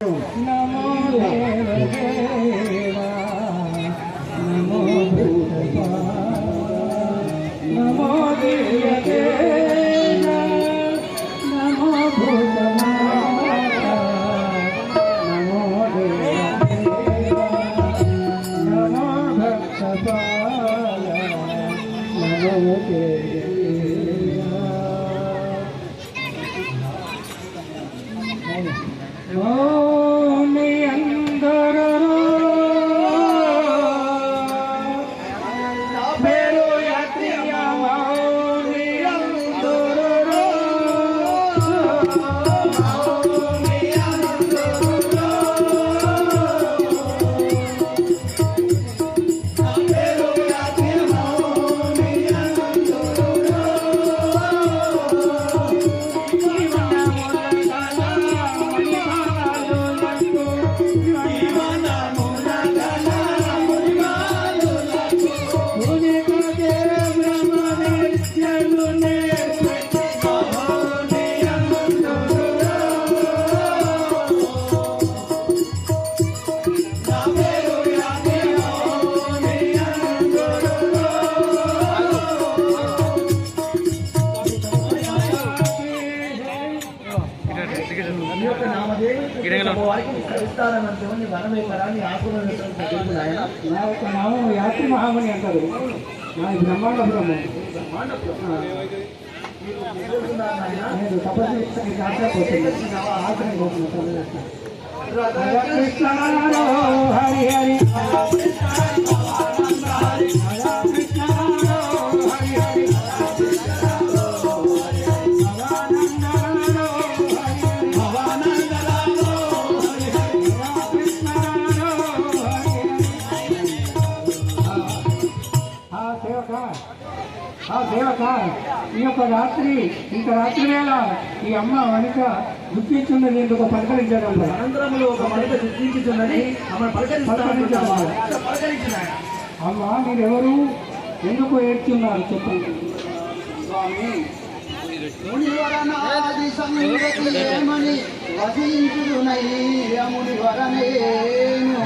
నమో దేవదేవా నమో భూతపాల నమో దేవదేవా నమో భూతపాల నమో దేవదేవా నమో భక్తపాల నమో దేవదేవా మీ అందరూ मेरो यात्रिया మీ అందరూ మీ అందరూ मेरो यात्रिया మీ యాత్రి మహామణి అంటారు బ్రహ్మాండ బ్రహ్మ కృష్ణ హరి హరి దేవత ఈ యొక్క రాత్రి ఇంత రాత్రి వేళ ఈ అమ్మ వనిక గుర్తించున్నది ఎందుకు పలకరించడం అనంతరంలో ఒక మనిషి గుర్తించుతున్నది అమ్మ మీరెవరు ఎందుకు ఏడ్చున్నారు చెప్పండి స్వామి మునివరనాది సంగతి ఏమని వసించుదునయ్య మునివరనేను